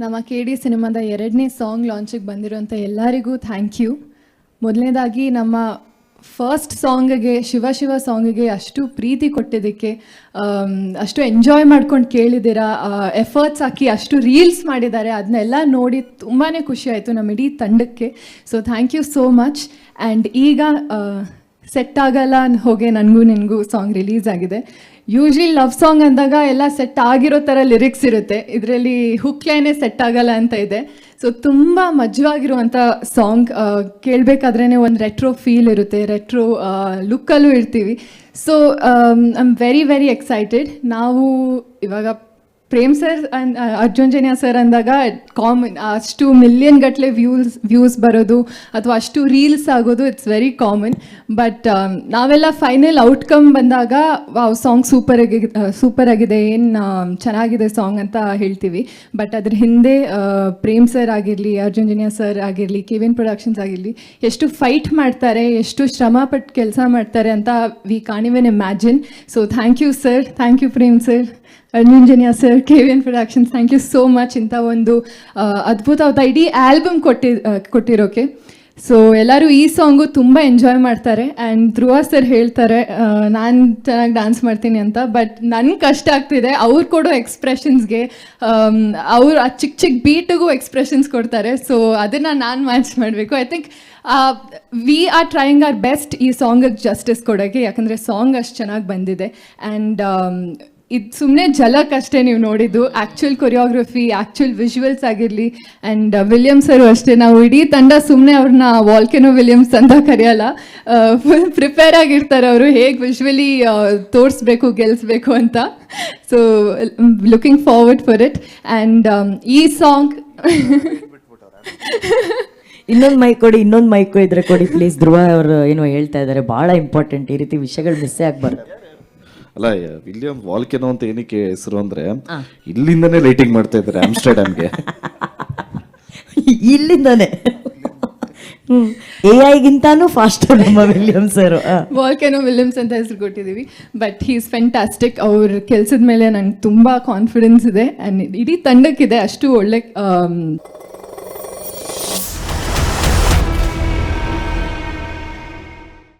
ನಮ್ಮ KD ಸಿನಿಮಾದ 2ನೇ ಸಾಂಗ್ ಲಾಂಚಿಗೆ ಬಂದಿರೋಂಥ ಎಲ್ಲರಿಗೂ ಥ್ಯಾಂಕ್ ಯು. ಮೊದಲನೇದಾಗಿ ನಮ್ಮ ಫಸ್ಟ್ ಸಾಂಗಿಗೆ ಶಿವ ಶಿವ ಸಾಂಗಿಗೆ ಅಷ್ಟು ಪ್ರೀತಿ ಕೊಟ್ಟಿದ್ದಕ್ಕೆ, ಅಷ್ಟು ಎಂಜಾಯ್ ಮಾಡ್ಕೊಂಡು ಕೇಳಿದ್ದೀರಾ, ಎಫರ್ಟ್ಸ್ ಹಾಕಿ ಅಷ್ಟು ರೀಲ್ಸ್ ಮಾಡಿದ್ದಾರೆ, ಅದನ್ನೆಲ್ಲ ನೋಡಿ ತುಂಬಾ ಖುಷಿ ಆಯಿತು ನಮ್ಮ ಇಡೀ ತಂಡಕ್ಕೆ. So thank you so much. And ಈಗ ಸೆಟ್ ಆಗಲ್ಲ ಹೋಗೆ ನನಗೂ ನಿನಗೂ ಸಾಂಗ್ ರಿಲೀಸ್ ಆಗಿದೆ. ಯೂಶ್ವಲಿ ಲವ್ ಸಾಂಗ್ ಅಂದಾಗ ಎಲ್ಲ ಸೆಟ್ ಆಗಿರೋ ಥರ ಲಿರಿಕ್ಸ್ ಇರುತ್ತೆ, ಇದರಲ್ಲಿ ಹುಕ್ ಲೈನೇ ಸೆಟ್ ಆಗಲ್ಲ ಅಂತ ಇದೆ. ಸೊ ತುಂಬ ಮಜವಾಗಿರುವಂಥ ಸಾಂಗ್, ಕೇಳಬೇಕಾದ್ರೇ ಒಂದು ರೆಟ್ರೋ ಫೀಲ್ ಇರುತ್ತೆ, ರೆಟ್ರೋ ಲುಕ್ಕಲ್ಲೂ ಇರ್ತೀವಿ. So I am very very excited. ನಾವು ಇವಾಗ ಪ್ರೇಮ್ ಸರ್ ಅರ್ಜುನ್ ಜನ್ಯ ಸರ್ ಅಂದಾಗ ಕಾಮನ್, ಅಷ್ಟು ಮಿಲಿಯನ್ ಗಟ್ಟಲೆ ವ್ಯೂಸ್ ಬರೋದು ಅಥವಾ ಅಷ್ಟು ರೀಲ್ಸ್ ಆಗೋದು ಇಟ್ಸ್ ವೆರಿ ಕಾಮನ್. ಬಟ್ ನಾವೆಲ್ಲ ಫೈನಲ್ ಔಟ್ಕಮ್ ಬಂದಾಗ ವಾವ್ ಸಾಂಗ್ ಸೂಪರ್ ಆಗಿದೆ, ಏನು ಚೆನ್ನಾಗಿದೆ ಸಾಂಗ್ ಅಂತ ಹೇಳ್ತೀವಿ. ಬಟ್ ಅದ್ರ ಹಿಂದೆ ಪ್ರೇಮ್ ಸರ್ ಆಗಿರಲಿ, ಅರ್ಜುನ್ ಜನ್ಯ ಸರ್ ಆಗಿರಲಿ, KVN ಪ್ರೊಡಕ್ಷನ್ಸ್ ಆಗಿರಲಿ, ಎಷ್ಟು ಫೈಟ್ ಮಾಡ್ತಾರೆ, ಎಷ್ಟು ಶ್ರಮ ಪಟ್ಟು ಕೆಲಸ ಮಾಡ್ತಾರೆ ಅಂತ we can even imagine. So thank you sir, thank you Prem sir, Arjun Janya sir, KVN productions, thank you so much ಇಂಥ ಒಂದು ಅದ್ಭುತವಾದ ಇಡೀ ಆಲ್ಬಮ್ ಕೊಟ್ಟಿರೋಕೆ. ಸೊ ಎಲ್ಲರೂ ಈ ಸಾಂಗು ತುಂಬ ಎಂಜಾಯ್ ಮಾಡ್ತಾರೆ. ಆ್ಯಂಡ್ ಧ್ರುವ ಸರ್ ಹೇಳ್ತಾರೆ ನಾನು ಚೆನ್ನಾಗಿ ಡ್ಯಾನ್ಸ್ ಮಾಡ್ತೀನಿ ಅಂತ, ಬಟ್ ನನಗೆ ಕಷ್ಟ ಆಗ್ತಿದೆ. ಅವ್ರು ಕೊಡೋ ಎಕ್ಸ್ಪ್ರೆಷನ್ಸ್ಗೆ, ಅವ್ರು ಆ ಚಿಕ್ಕ ಚಿಕ್ಕ ಬೀಟಿಗೂ ಎಕ್ಸ್ಪ್ರೆಷನ್ಸ್ ಕೊಡ್ತಾರೆ. ಸೊ ಅದನ್ನು ನಾನು ಮ್ಯಾಚ್ ಮಾಡಬೇಕು. I think we are trying hour best ಈ ಸಾಂಗಿಗೆ ಜಸ್ಟಿಸ್ ಕೊಡೋಕ್ಕೆ, ಯಾಕಂದರೆ ಸಾಂಗ್ ಅಷ್ಟು ಚೆನ್ನಾಗಿ ಬಂದಿದೆ. ಆ್ಯಂಡ್ ಇದು ಸುಮ್ಮನೆ ಝಲಕ್ ಅಷ್ಟೇ ನೀವು ನೋಡಿದ್ದು, ಆ್ಯಕ್ಚುಯಲ್ ಕೊರಿಯೋಗ್ರಫಿ, ಆ್ಯಕ್ಚುಯಲ್ ವಿಜುವಲ್ಸ್ ಆಗಿರಲಿ. ಆ್ಯಂಡ್ ವಿಲಿಯಮ್ಸ್ ಅವರು ಅಷ್ಟೇ, ನಾವು ಇಡೀ ತಂಡ ಸುಮ್ಮನೆ ಅವ್ರನ್ನ ವಾಲ್ಕೆನೋ ವಿಲಿಯಮ್ಸ್ ಅಂತ ಕರೆಯಲ್ಲ, ಫುಲ್ ಪ್ರಿಪೇರ್ ಆಗಿರ್ತಾರೆ ಅವರು, ಹೇಗೆ ವಿಜುವಲಿ ತೋರಿಸ್ಬೇಕು, ಗೆಲ್ಲಿಸ್ಬೇಕು ಅಂತ. So looking forward for it. And ಈ ಸಾಂಗ್ ಇನ್ನೊಂದು ಮೈಕ್ ಕೊಡಿ, ಇನ್ನೊಂದು ಮೈಕ್ ಇದ್ರೆ ಕೊಡಿ ಪ್ಲೀಸ್. ಧ್ರುವ ಅವರು ಏನೋ ಹೇಳ್ತಾ ಇದ್ದಾರೆ, ಭಾಳ ಇಂಪಾರ್ಟೆಂಟ್, ಈ ರೀತಿ ವಿಷಯಗಳು ಮಿಸ್ಸೇ ಆಗಬಾರ್ದು. ಅಲ್ಲ, ವಿಲಿಯಂ ವಾಲ್ಕೆನೋ ಅಂತ ಏನಕ್ಕೆ ಹೆಸರು ಅಂದ್ರೆ ಇಲ್ಲಿಂದನೇ ಲೈಟಿಂಗ್ ಮಾಡ್ತಾ ಇದ್ದಾರೆ ಆಮ್ಸ್ಟರ್ಡ್ಯಾಮ್ಗೆ. ಇಲ್ಲಿಂದಾನೆ AI ಫಾಸ್ಟ್ ನಮ್ಮ ವಿಲಿಯಮ್ಸ್ ಸರ್. ವಾಲ್ಕೆನೋ ವಿಲಿಯಮ್ಸ್ ಅಂತ ಹೆಸರು ಕೊಟ್ಟಿದ್ದೀವಿ. But he is fantastic. ಅವ್ರ ಕೆಲಸದ ಮೇಲೆ ನಂಗೆ ತುಂಬ ಕಾನ್ಫಿಡೆನ್ಸ್ ಇದೆ, ಆ್ಯಂಡ್ ಇಡೀ ತಂಡಕ್ಕಿದೆ. ಅಷ್ಟು ಒಳ್ಳೆ